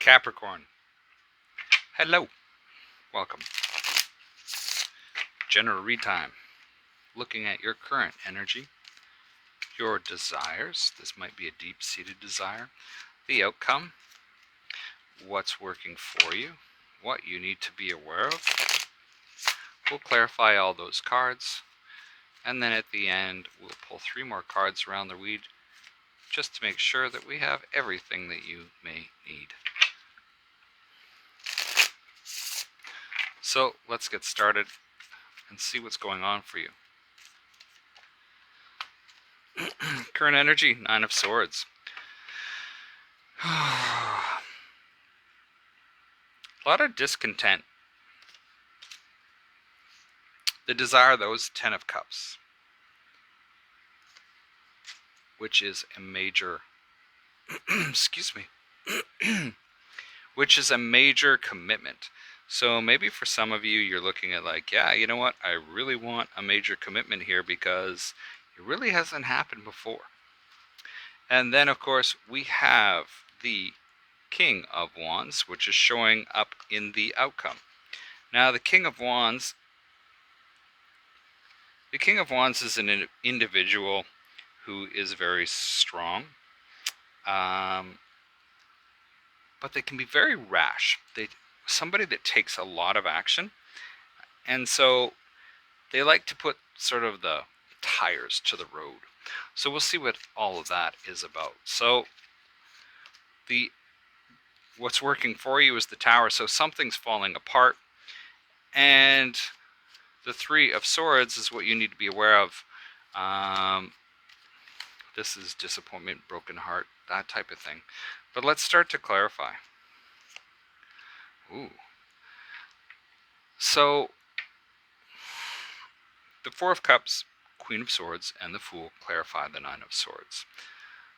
Capricorn. Hello. Welcome. General read time. Looking at your current energy, your desires. This might be a deep-seated desire. The outcome. What's working for you. What you need to be aware of. We'll clarify all those cards. And then at the end, we'll pull 3 more cards around the weed just to make sure that we have everything that you may need. So let's get started and see what's going on for you. Current energy, 9 of Swords. A lot of discontent. The desire, though, is 10 of Cups, which is a major, excuse me, which is a major commitment. So maybe for some of you, you're looking at like, yeah, you know what? I really want a major commitment here because it really hasn't happened before. And then, of course, we have the King of Wands, which is showing up in the outcome. Now, the King of Wands is an individual who is very strong, but they can be very rash. Somebody that takes a lot of action, and so they like to put sort of the tires to the road. So we'll see what all of that is about. So what's working for you is the Tower. So something's falling apart, and the 3 of Swords is what you need to be aware of. This is disappointment, broken heart, that type of thing. But let's start to clarify. Ooh. So the 4 of Cups, Queen of Swords, and the Fool clarify the 9 of Swords.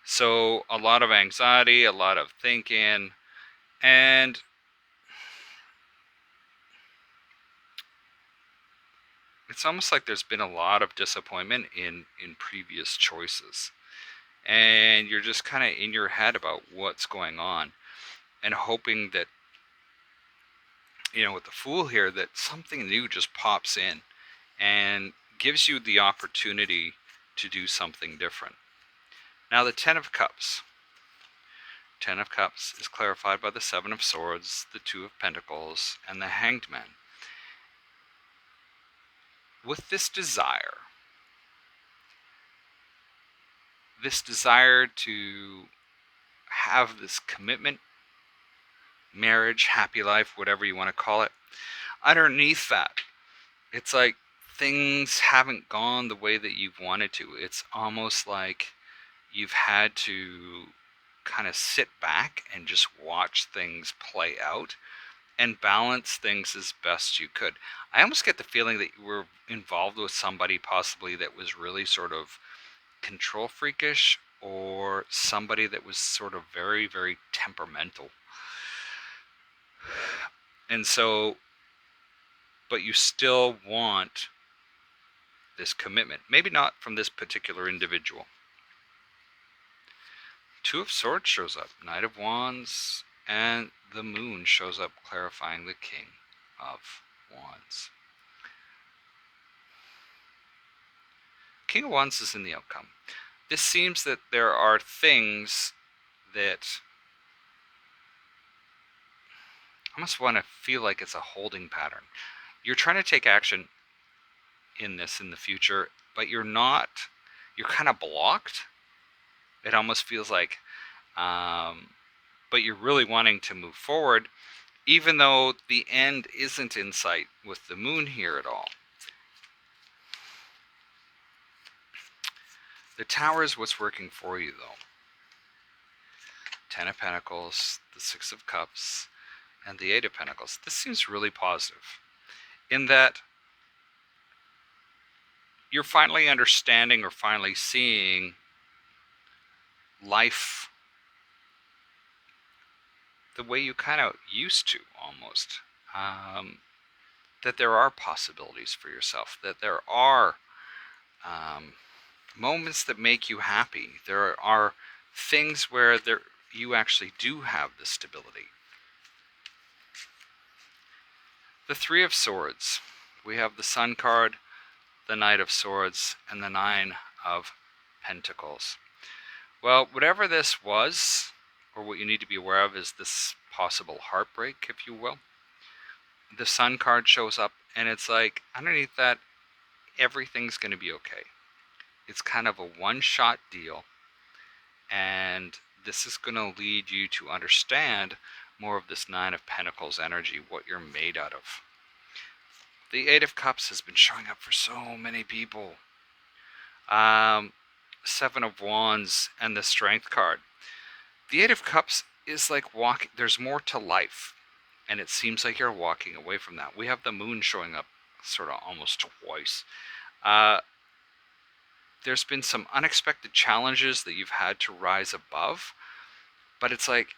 So a lot of anxiety, a lot of thinking, and it's almost like there's been a lot of disappointment in previous choices. And you're just kind of in your head about what's going on and hoping that, you know, with the Fool here, that something new just pops in and gives you the opportunity to do something different. Now, the 10 of Cups. 10 of Cups is clarified by the 7 of Swords, the 2 of Pentacles, and the Hanged Man. With this desire to have this commitment, marriage, happy life, whatever you want to call it, underneath that, it's like things haven't gone the way that you've wanted to. It's almost like you've had to kind of sit back and just watch things play out and balance things as best you could. I almost get the feeling that you were involved with somebody possibly that was really sort of control freakish, or somebody that was sort of very, very temperamental. And so, but you still want this commitment. Maybe not from this particular individual. 2 of Swords shows up, Knight of Wands, and the Moon shows up clarifying the King of Wands. King of Wands is in the outcome. This seems that there are things that I almost want to feel like it's a holding pattern. You're trying to take action in this in the future, but you're not. You're kind of blocked. It almost feels like, but you're really wanting to move forward, even though the end isn't in sight with the Moon here at all. The Tower is what's working for you, though. 10 of Pentacles, the 6 of Cups, and the 8 of Pentacles. This seems really positive in that you're finally understanding or finally seeing life the way you kind of used to, almost. That there are possibilities for yourself, that there are moments that make you happy. There are things where you actually do have the stability. The Three of Swords. We have the Sun card, the Knight of Swords, and the Nine of Pentacles. Well, whatever this was, or what you need to be aware of, is this possible heartbreak, if you will. The Sun card shows up, and it's like, underneath that, everything's going to be okay. It's kind of a one-shot deal, and this is going to lead you to understand more of this Nine of Pentacles energy, what you're made out of. The Eight of Cups has been showing up for so many people. Seven of Wands and the Strength card. The Eight of Cups is like walking. There's more to life, and it seems like you're walking away from that. We have the Moon showing up sort of almost twice. There's been some unexpected challenges that you've had to rise above, but it's like,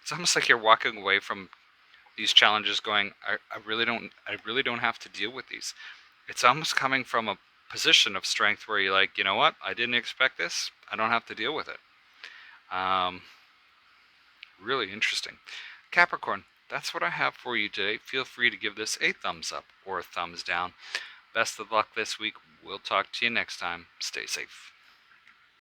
it's almost like you're walking away from these challenges going, I really don't have to deal with these. It's almost coming from a position of strength where you're like, you know what, I didn't expect this, I don't have to deal with it. Really interesting. Capricorn, that's what I have for you today. Feel free to give this a thumbs up or a thumbs down. Best of luck this week. We'll talk to you next time. Stay safe.